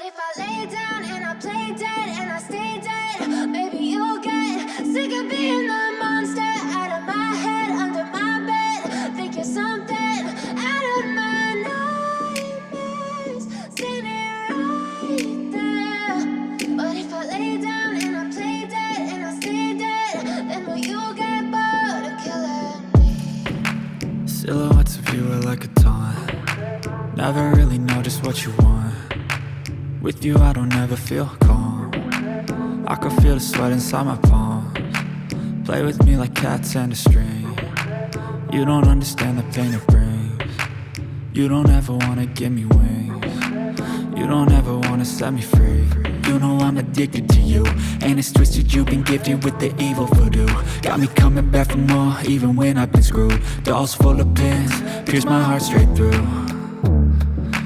if I lay down and I play dead and I stay dead, maybe you'll get sick of being the monster out of my head, under my bed. Think you're something out of my nightmares, standing right there. But if I lay down and I play dead and I stay dead, then will you get bored of killing me? Silhouettes of you are like a taunt. Never really know just what you want. With you I don't ever feel calm. I can feel the sweat inside my palms. Play with me like cats and a string. You don't understand the pain it brings. You don't ever wanna give me wings. You don't ever wanna set me free. You know I'm addicted to you, and it's twisted, you've been gifted with the evil voodoo. Got me coming back for more, even when I've been screwed. Dolls full of pins, pierce my heart straight through.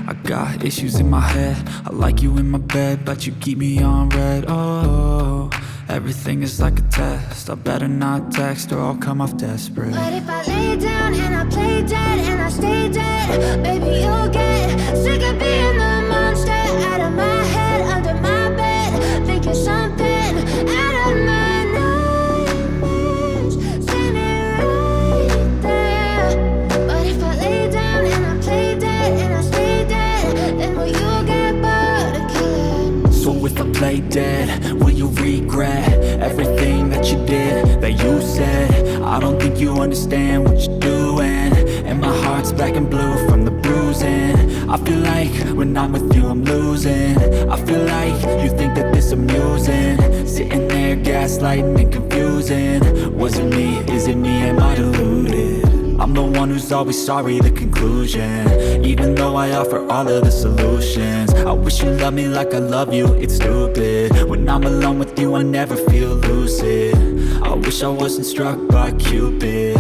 I got issues in my head, I like you in my bed, but you keep me on red. Oh, everything is like a test, I better not text or I'll come off desperate. But if I lay down and I play dead and I stay dead, baby you'll get sick of being the monster out of my head, under my bed. Think you're something out of my nightmares, standing right there. But if I lay down and I play dead and I stay dead, then will you get bored of killing me? So if I play dead, will you regret everything that you did, that you said? I don't think you understand what you're doing, and my heart's black and blue from the bruising. I feel like when I'm with you I'm losing. I feel like you think that this amusing, sitting there gaslighting and confusing. Was it me? Is it me? Am I deluded? I'm the one who's always sorry, the conclusion, even though I offer all of the solutions. I wish you loved me like I love you, it's stupid. When I'm alone with you I never feel lucid. I wish I wasn't struck by Cupid.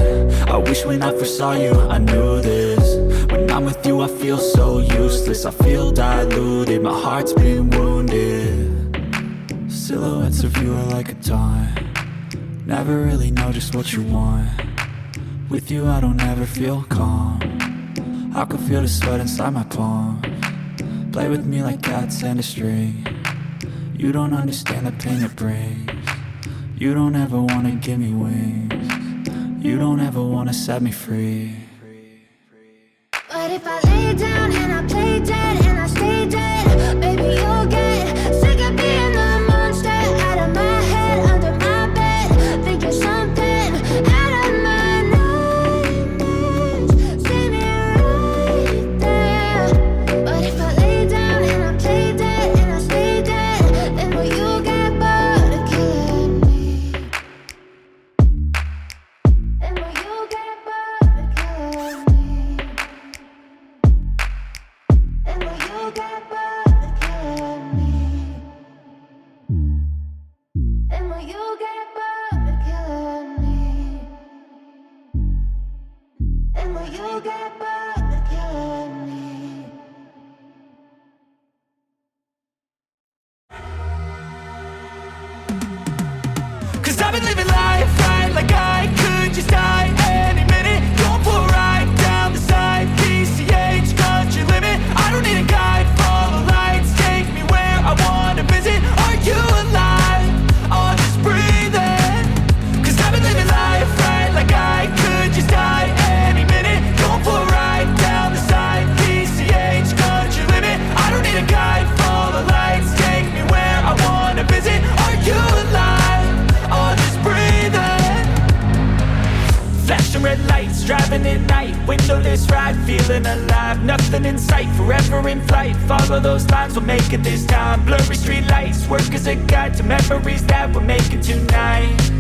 I wish when I first saw you I knew this. When I'm with you I feel so useless, I feel diluted, my heart's been wounded. Silhouettes of you are like a taunt. Never really know just what you want. With you I don't ever feel calm. I can feel the sweat inside my palms. Play with me like cats and a string. You don't understand the pain it brings. You don't ever wanna give me wings. You don't ever wanna set me free. But if I lay down and I play dead and I stay dead, baby you'll get sick of being the monster out of my head, under my bed. Think you're something out of my nightmares, standing right there. But if I lay down and I play dead and I stay dead, then will you get bored of killing me? Then will you get bored of killing me? And will you get bored of killing me? And will you get bored of killing me? And will you get bored of killing me? Cause I've been living life right like I could just die any minute. Going for a ride down the side, PCH country limit. I don't need a guide, follow lights, take me where I wanna visit. Are you alive? Or just breathing? Cause I've been living life right like I could just die any minute. Going for a ride down the side, PCH country limit. I don't need a guide, follow lights, take me where I wanna visit. Are you alive? Or just breathing? Flashing red lights, driving at night, windowless ride, feeling alive. Nothing in sight, forever in flight. Follow those lines, we'll make it this time. Blurry street lights, work as a guide to memories that we're making tonight.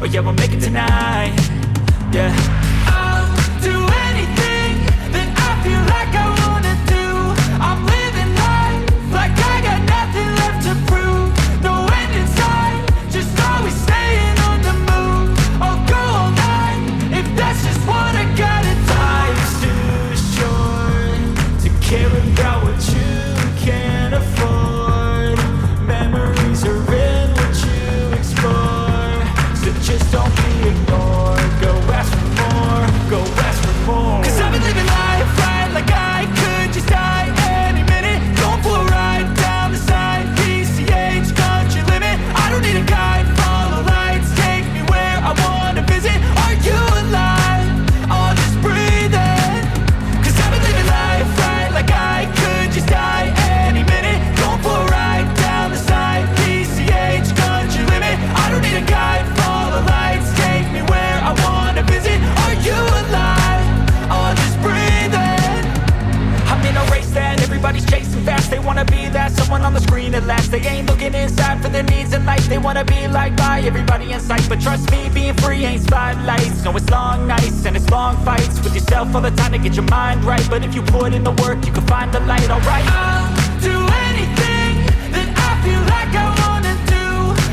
Oh yeah, we'll make it tonight. Yeah. I'll do anything that I feel like I wanna do. I'm living life like I got nothing left to prove. No end in sight, just always staying on the move. I'll go all night if that's just what I gotta do. Life's too short to care about what you can't afford. Memories are in what you explore, so just don't be ignored. Go ask for more, go ask for more. Cause I've been living life right like I could just die any minute. past someone on the screen at last. They ain't looking inside for their needs in life. They wanna be liked by everybody in sight, but trust me, being free ain't spotlights. No, it's long nights and it's long fights with yourself all the time to get your mind right. But if you put in the work, you can find the light. Alright, I'll do anything that I feel like I wanna do.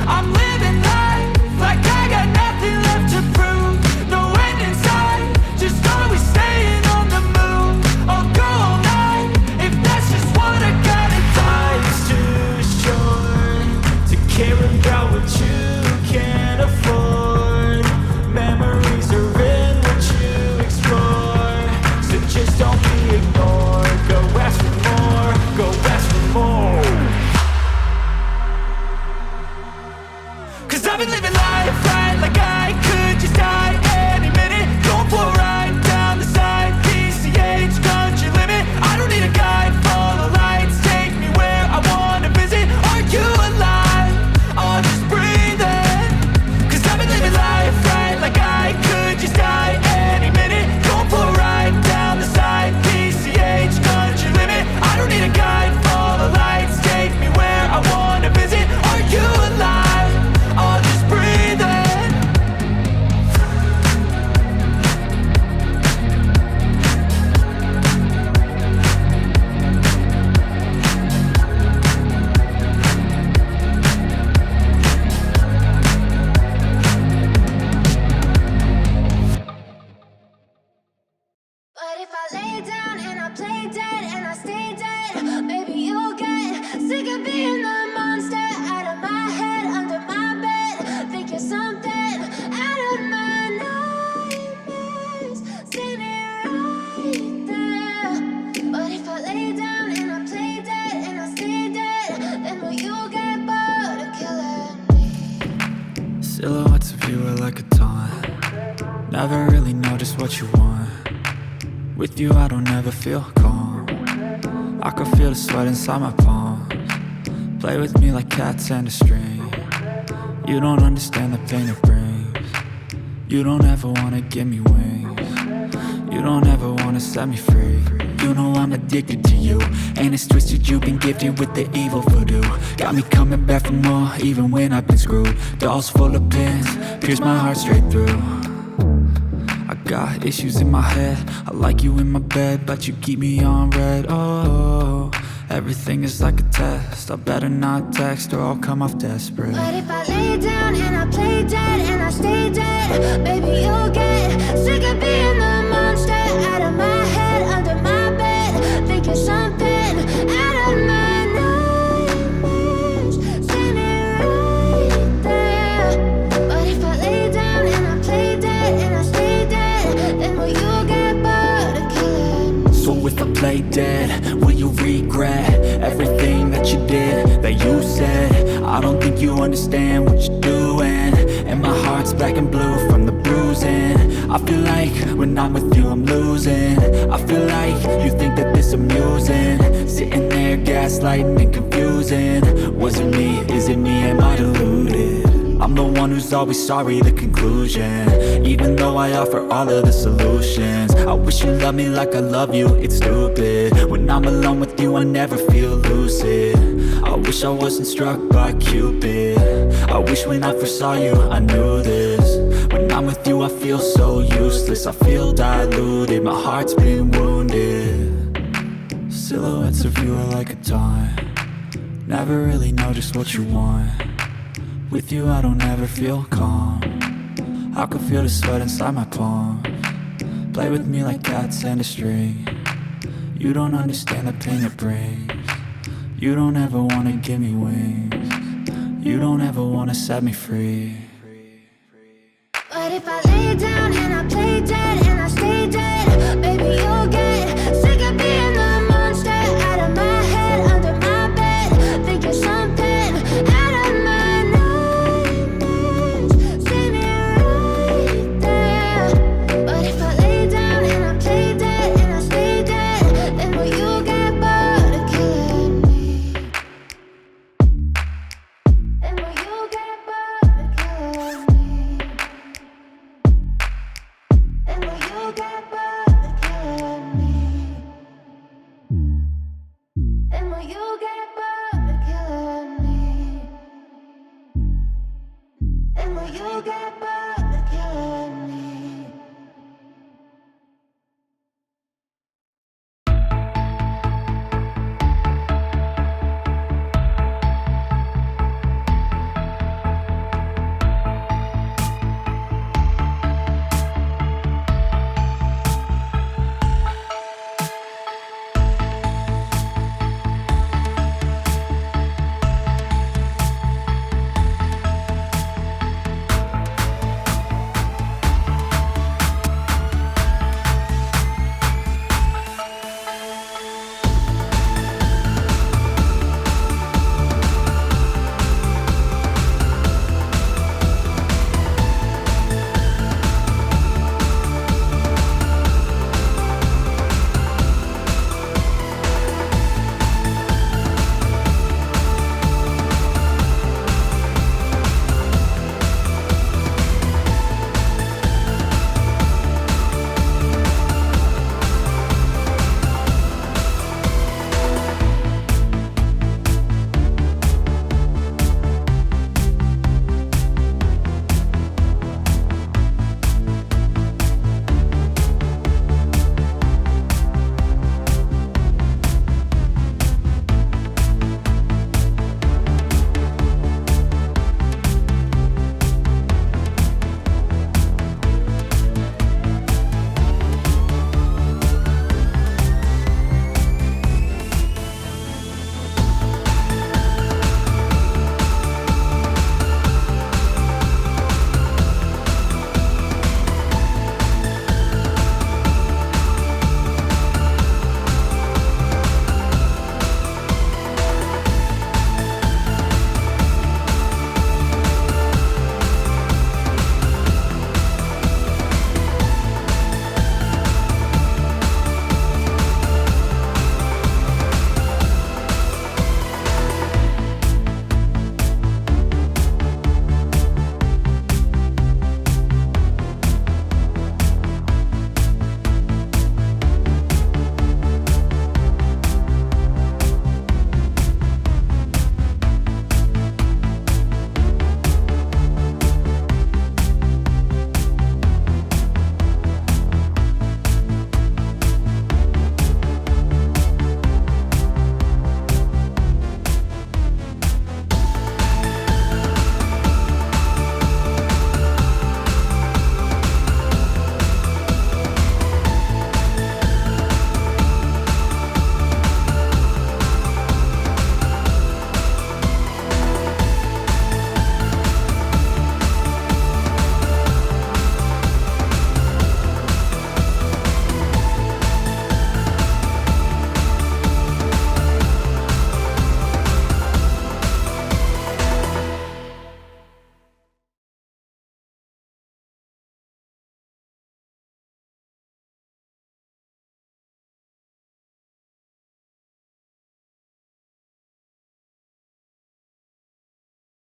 I'm living life like I got nothing left to prove. No end in sight, just always staying on the move. I'll go all night if that's just what I gotta do. Life's too short to care about what you can't afford. Memories are in what you explore, so just don't be ignored. Go ask for more, go ask for more. 'Cause I've been living life right like I could just die any minute. Going for a ride down the side, PCH country limit. I don't need a guide, follow lights, take me where I wanna visit. Are you alive? I'll just breathe in. 'Cause I've been living life right like I could just die any minute. Going for a ride down the side, PCH country limit. I don't need a guide, follow lights, take me where I wanna visit. Are you alive? I'll just breathe in. But if I lay down and I play dead and I stay dead, maybe you'll get sick of being the monster out of my head, under my bed. Think you're something out of my nightmares, standing right there. But if I lay down and I play dead and I stay dead, then will you get bored of killing me? Silhouettes of you are like a taunt. Never really know just what you want. With you I don't ever feel calm. I can feel the sweat inside my palms. Play with me like cats and a string. You don't understand the pain it brings. You don't ever wanna give me wings. You don't ever wanna set me free. You know I'm addicted to you, and it's twisted, you've been gifted with the evil voodoo. Got me coming back for more, even when I've been screwed. Dolls full of pins, pierce my heart straight through. I got issues in my head, I like you in my bed, but you keep me on red. Oh, everything is like a test, I better not text or I'll come off desperate. But if I lay down and I play dead and I stay dead, maybe you'll get sick of being the monster out of my head, under my bed. Think you're something out of my nightmares, standing right there. But if I lay down and I play dead and I stay dead, then will you get bored of killing me? So if I play dead, will you regret everything that you did, that you said? I don't think you understand what you're doing, and my heart's black and blue from the bruising. I feel like when I'm with you I'm losing. I feel like you think that this amusing, sitting there gaslighting and confusing. Was it me? Is it me? Am I deluded? I'm the one who's always sorry, the conclusion, even though I offer all of the solutions. I wish you loved me like I love you, it's stupid. When I'm alone with you I never feel lucid. I wish I wasn't struck by Cupid. I wish when I first saw you I knew this. When I'm with you I feel so useless, I feel diluted, my heart's been wounded. Silhouettes of you are like a taunt. Never really know just what you want. With you I don't ever feel calm. I can feel the sweat inside my palms. Play with me like cats and a string. You don't understand the pain it brings. You don't ever wanna give me wings. You don't ever wanna set me free. But if I lay down